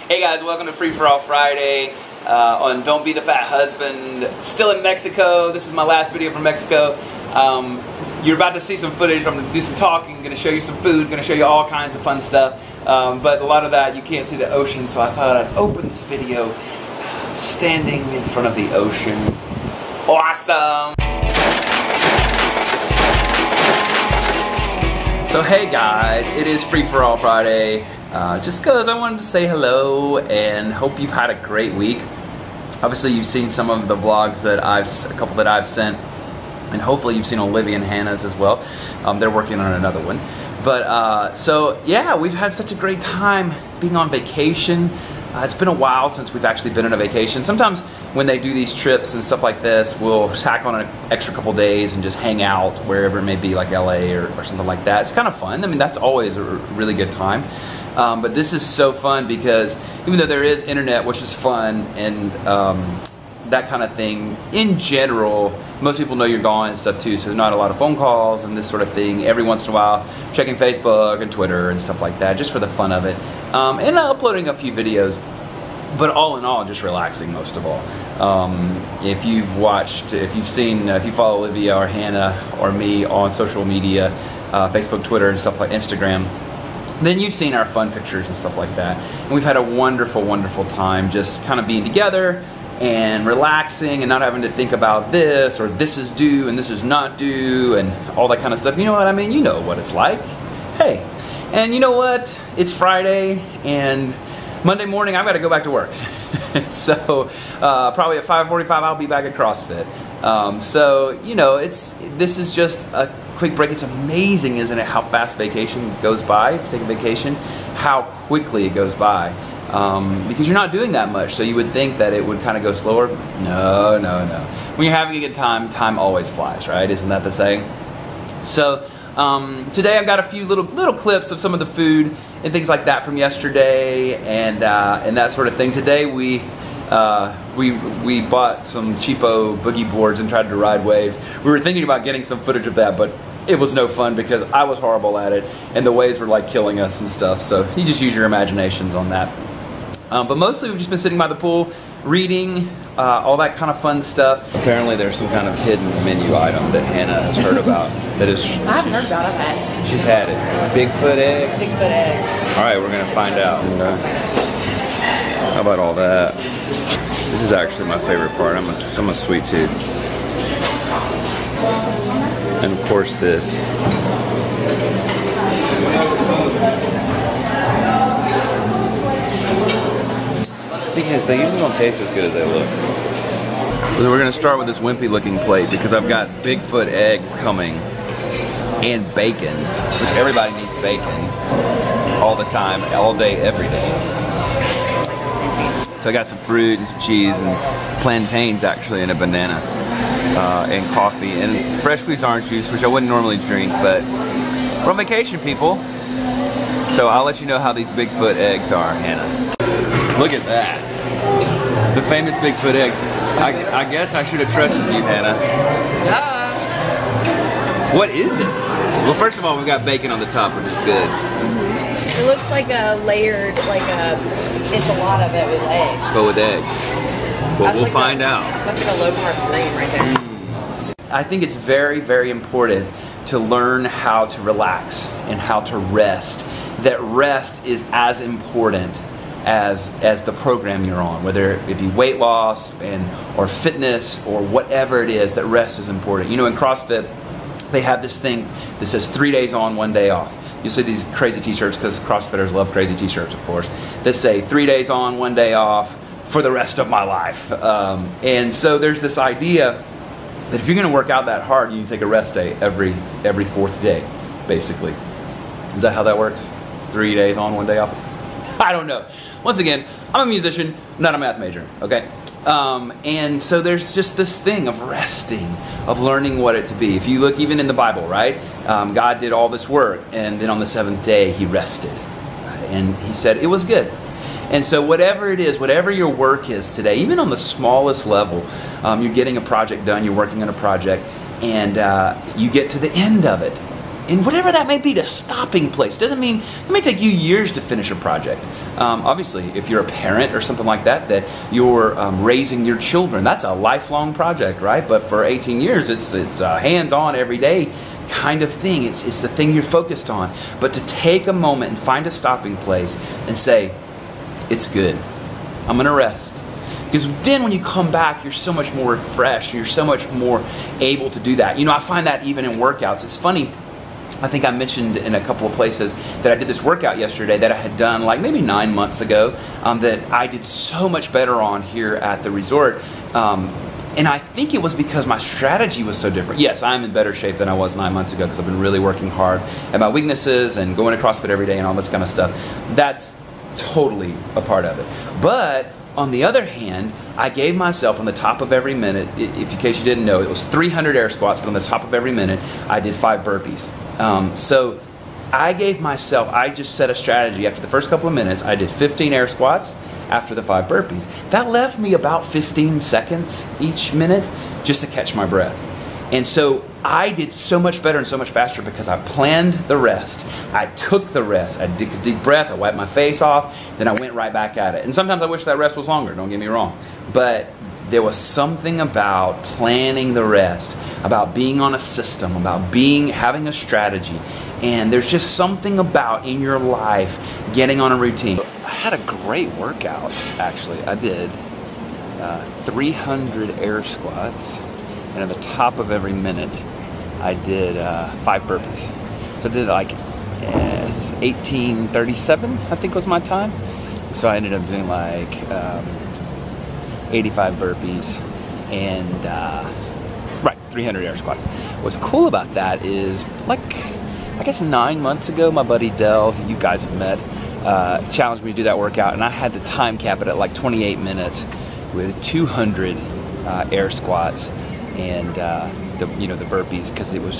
Hey guys, welcome to Free for All Friday on Don't Be the Fat Husband. Still in Mexico. This is my last video from Mexico. You're about to see some footage. I'm going to do some talking, going to show you some food, going to show you all kinds of fun stuff. But a lot of that, you can't see the ocean, so I thought I'd open this video standing in front of the ocean. Awesome! So hey guys, it is Free for All Friday. Just because I wanted to say hello and hope you've had a great week. Obviously you've seen some of the vlogs that a couple that I've sent, and hopefully you've seen Olivia and Hannah's as well. They're working on another one. But so yeah, we've had such a great time being on vacation. It's been a while since we've actually been on a vacation. Sometimes when they do these trips and stuff like this, we'll tack on an extra couple days and just hang out wherever it may be, like LA or something like that. It's kind of fun. I mean, that's always a really good time. But this is so fun because even though there is internet, which is fun, and that kind of thing, in general, most people know you're gone and stuff too, so there's not a lot of phone calls and this sort of thing. Every once in a while, checking Facebook and Twitter and stuff like that, just for the fun of it. And uploading a few videos, but all in all, just relaxing most of all. If you follow Olivia or Hannah or me on social media, Facebook, Twitter, and stuff like Instagram, then you've seen our fun pictures and stuff like that. And we've had a wonderful, wonderful time just kind of being together and relaxing and not having to think about this or this is due and this is not due and all that kind of stuff. You know what I mean? You know what it's like. Hey, and you know what? It's Friday and Monday morning I've got to go back to work. So probably at 5:45 I'll be back at CrossFit. So you know, this is just a quick break. It's amazing, isn't it, how fast vacation goes by. If you take a vacation, how quickly it goes by, because you're not doing that much, so you would think that it would kind of go slower. No, no, no. When you're having a good time, time always flies, right? Isn't that the saying? So today I've got a few little clips of some of the food and things like that from yesterday and that sort of thing. Today we bought some cheapo boogie boards and tried to ride waves. We were thinking about getting some footage of that, but it was no fun because I was horrible at it and the waves were like killing us and stuff. So you just use your imaginations on that. But mostly we've just been sitting by the pool, reading, all that kind of fun stuff. Apparently there's some kind of hidden menu item that Hannah has heard about. I've heard about it. She's had it. Bigfoot eggs? Bigfoot eggs. Alright, we're going to find out. How about all that? This is actually my favorite part. I'm a sweet tooth. And of course this. The thing is, they usually don't taste as good as they look. So we're going to start with this wimpy looking plate because I've got Bigfoot eggs coming and bacon, which everybody needs bacon all the time, all day, every day. So I got some fruit and some cheese and plantains actually, and a banana and coffee and fresh squeezed orange juice, which I wouldn't normally drink, but we're on vacation, people. So I'll let you know how these Bigfoot eggs are, Hannah. Look at that. The famous Bigfoot eggs. I guess I should have trusted you, Hannah. Duh. What is it? Well, first of all, we've got bacon on the top, which is good. It looks like a layered, like a enchilada, but with eggs. But with eggs. Well, we'll find out. That's like a low-carb green right there. I think it's very, very important to learn how to relax and how to rest. That rest is as important as the program you're on, whether it be weight loss or fitness or whatever it is. That rest is important. You know, in CrossFit, they have this thing that says 3 days on, 1 day off. You'll see these crazy t-shirts, because CrossFitters love crazy t-shirts, of course, that say 3 days on, 1 day off for the rest of my life. And so there's this idea that if you're going to work out that hard, you can take a rest day every fourth day, basically. Is that how that works? 3 days on, 1 day off? I don't know. Once again, I'm a musician, not a math major, okay? And so there's just this thing of resting, of learning what it to be. If you look even in the Bible, right? God did all this work, and then on the seventh day, He rested. And He said it was good. And so whatever it is, whatever your work is today, even on the smallest level, you're getting a project done, you're working on a project, and you get to the end of it. And whatever that may be, the stopping place. Doesn't mean, it may take you years to finish a project. Obviously, if you're a parent or something like that, that you're raising your children, that's a lifelong project, right? But for 18 years, it's hands-on every day kind of thing. It's the thing you're focused on. But to take a moment and find a stopping place and say, it's good, I'm gonna rest. Because then when you come back, you're so much more refreshed, you're so much more able to do that. You know, I find that even in workouts. It's funny, I think I mentioned in a couple of places that I did this workout yesterday that I had done like maybe 9 months ago, that I did so much better on here at the resort. And I think it was because my strategy was so different. Yes, I'm in better shape than I was 9 months ago because I've been really working hard at my weaknesses and going to CrossFit every day and all this kind of stuff. That's totally a part of it. But on the other hand, I gave myself on the top of every minute, if in case you didn't know, it was 300 air squats, but on the top of every minute, I did 5 burpees. So I gave myself, I just set a strategy. After the first couple of minutes, I did 15 air squats after the 5 burpees. That left me about 15 seconds each minute just to catch my breath. And so I did so much better and so much faster because I planned the rest. I took the rest. I took a deep breath. I wiped my face off. Then I went right back at it. And sometimes I wish that rest was longer, don't get me wrong. But there was something about planning the rest, about being on a system, about having a strategy. And there's just something about in your life getting on a routine. I had a great workout, actually. I did 300 air squats. And at the top of every minute, I did 5 burpees. So I did like 18:37, I think was my time. So I ended up doing like 85 burpees and 300 air squats. What's cool about that is, like, I guess 9 months ago, my buddy Dell, who you guys have met, challenged me to do that workout, and I had to time cap it at like 28 minutes with 200 air squats and the burpees, because it was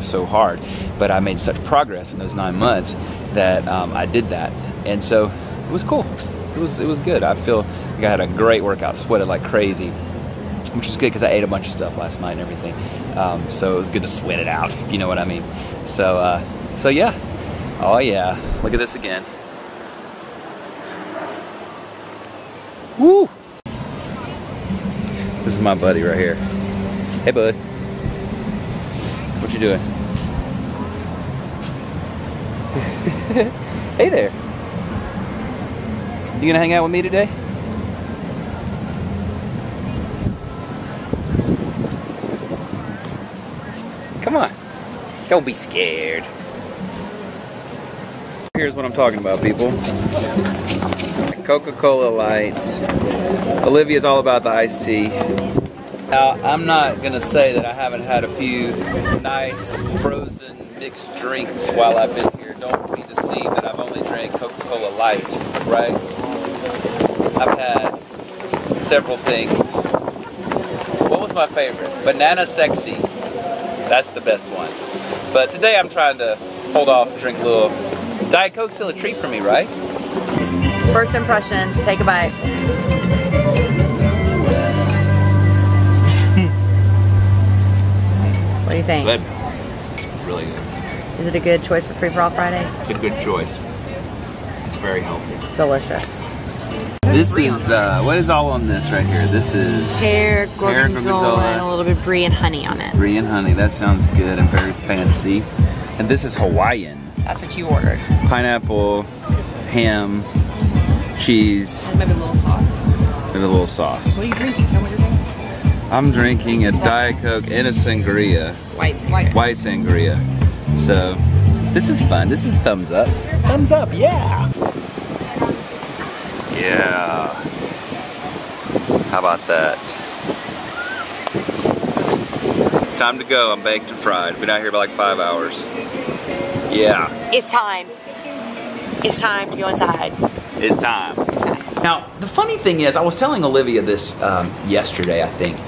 so hard. But I made such progress in those 9 months that I did that, and so it was cool. It was good. I feel like I had a great workout, sweated like crazy, which was good because I ate a bunch of stuff last night and everything. So it was good to sweat it out, if you know what I mean. So yeah. Oh yeah. Look at this again. Woo! This is my buddy right here. Hey, bud. What you doing? Hey there. You gonna hang out with me today? Come on. Don't be scared. Here's what I'm talking about, people. Coca-Cola Lights. Olivia's all about the iced tea. Now, I'm not gonna say that I haven't had a few nice frozen mixed drinks while I've been here. Don't be deceived that I've only drank Coca-Cola Light, right? I've had several things. What was my favorite? Banana Sexy. That's the best one. But today I'm trying to hold off and drink a little. Diet Coke's still a treat for me, right? First impressions, take a bite. What do you think? Good. It's really good. Is it a good choice for Free For All Fridays? It's a good choice. It's very healthy. Delicious. This is, what is all on this right here? This is pear, gorgonzola, and a little bit of brie and honey on it. Brie and honey, that sounds good and very fancy. And this is Hawaiian. That's what you ordered. Pineapple, ham, cheese. And maybe a little sauce. Maybe a little sauce. What are you drinking? Tell me what you're drinking. I'm drinking a Diet Coke and a sangria. White sangria. So, this is fun. This is thumbs up. Thumbs up, yeah! Yeah. How about that? It's time to go. I'm baked and fried. Been out here for like 5 hours. Yeah. It's time. It's time to go inside. It's time. Now, the funny thing is, I was telling Olivia this yesterday, I think,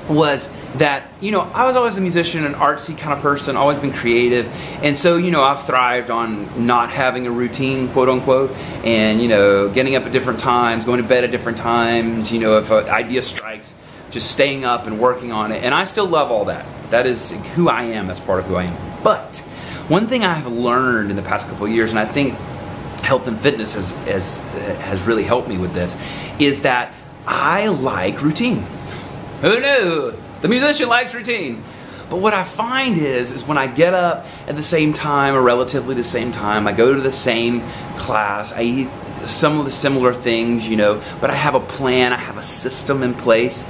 was that, you know, I was always a musician, an artsy kind of person, always been creative, and so, you know, I've thrived on not having a routine, quote unquote, and, you know, getting up at different times, going to bed at different times, you know, if an idea strikes, just staying up and working on it, and I still love all that. That is who I am, that's part of who I am. But one thing I have learned in the past couple of years, and I think health and fitness has really helped me with this, is that I like routine. Who knew? The musician likes routine. But what I find is when I get up at the same time, or relatively the same time, I go to the same class, I eat some of the similar things, you know, but I have a plan, I have a system in place,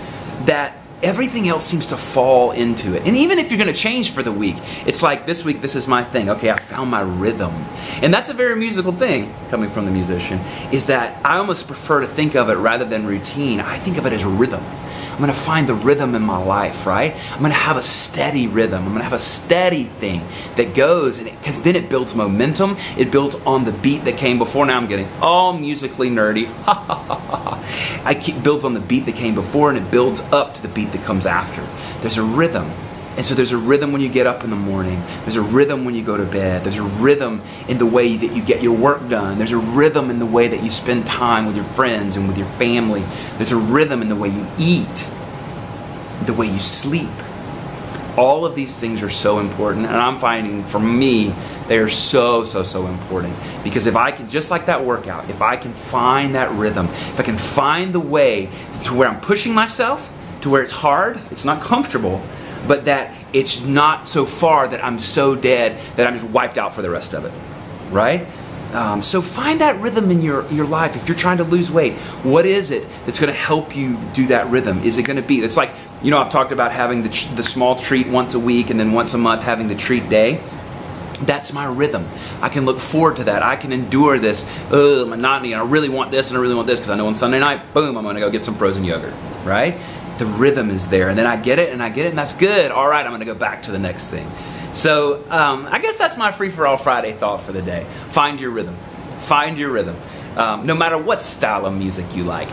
that everything else seems to fall into it. And even if you're going to change for the week, it's like this week, this is my thing. Okay, I found my rhythm. And that's a very musical thing, coming from the musician, is that I almost prefer to think of it rather than routine. I think of it as rhythm. I'm going to find the rhythm in my life, right? I'm going to have a steady rhythm. I'm going to have a steady thing that goes, because then it builds momentum. It builds on the beat that came before. Now I'm getting all musically nerdy. It builds on the beat that came before, and it builds up to the beat that comes after. There's a rhythm. And so there's a rhythm when you get up in the morning. There's a rhythm when you go to bed. There's a rhythm in the way that you get your work done. There's a rhythm in the way that you spend time with your friends and with your family. There's a rhythm in the way you eat, the way you sleep. All of these things are so important, and I'm finding, for me, they are so important. Because if I can, just like that workout, if I can find that rhythm, if I can find the way to where I'm pushing myself, to where it's hard, it's not comfortable, but that it's not so far that I'm so dead that I'm just wiped out for the rest of it, right? So find that rhythm in your life. If you're trying to lose weight, what is it that's going to help you do that rhythm? Is it going to be, it's like, you know, I've talked about having the small treat once a week and then once a month having the treat day. That's my rhythm. I can look forward to that. I can endure this monotony, and I really want this and I really want this, because I know on Sunday night, boom, I'm going to go get some frozen yogurt, right? The rhythm is there, and then I get it, and that's good. All right, I'm going to go back to the next thing. So I guess that's my free-for-all Friday thought for the day. Find your rhythm. Find your rhythm. No matter what style of music you like.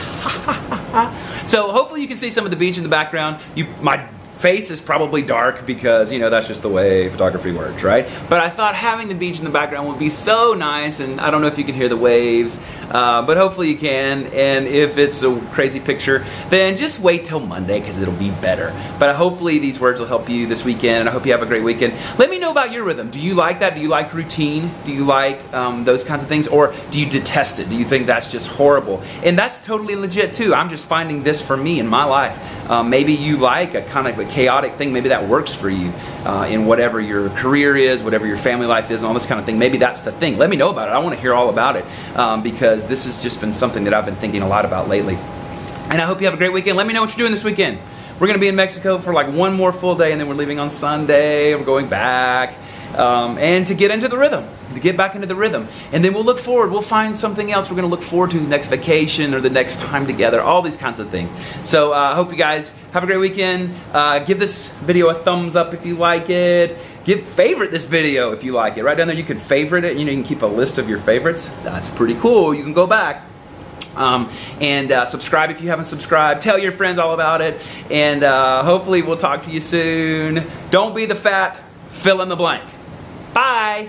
So hopefully you can see some of the beach in the background. My face is probably dark because, you know, that's just the way photography works, right? But I thought having the beach in the background would be so nice, and I don't know if you can hear the waves, but hopefully you can. And if it's a crazy picture, then just wait till Monday, because it'll be better. But hopefully these words will help you this weekend, and I hope you have a great weekend. Let me know about your rhythm. Do you like that? Do you like routine? Do you like those kinds of things? Or do you detest it? Do you think that's just horrible? And that's totally legit too. I'm just finding this for me in my life. Maybe you like a kind of a chaotic thing. Maybe that works for you in whatever your career is, whatever your family life is, and all this kind of thing. Maybe that's the thing. Let me know about it. I want to hear all about it, because this has just been something that I've been thinking a lot about lately. And I hope you have a great weekend. Let me know what you're doing this weekend. We're going to be in Mexico for like one more full day, and then we're leaving on Sunday. We're going back. And to get into the rhythm, to get back into the rhythm. And then we'll look forward, we'll find something else we're going to look forward to the next vacation or the next time together, all these kinds of things. So I hope you guys have a great weekend. Give this video a thumbs up if you like it. Favorite this video if you like it. Right down there you can favorite it. You know, you can keep a list of your favorites. That's pretty cool. You can go back. Subscribe if you haven't subscribed. Tell your friends all about it. And hopefully we'll talk to you soon. Don't be the fat, fill in the blank. Bye.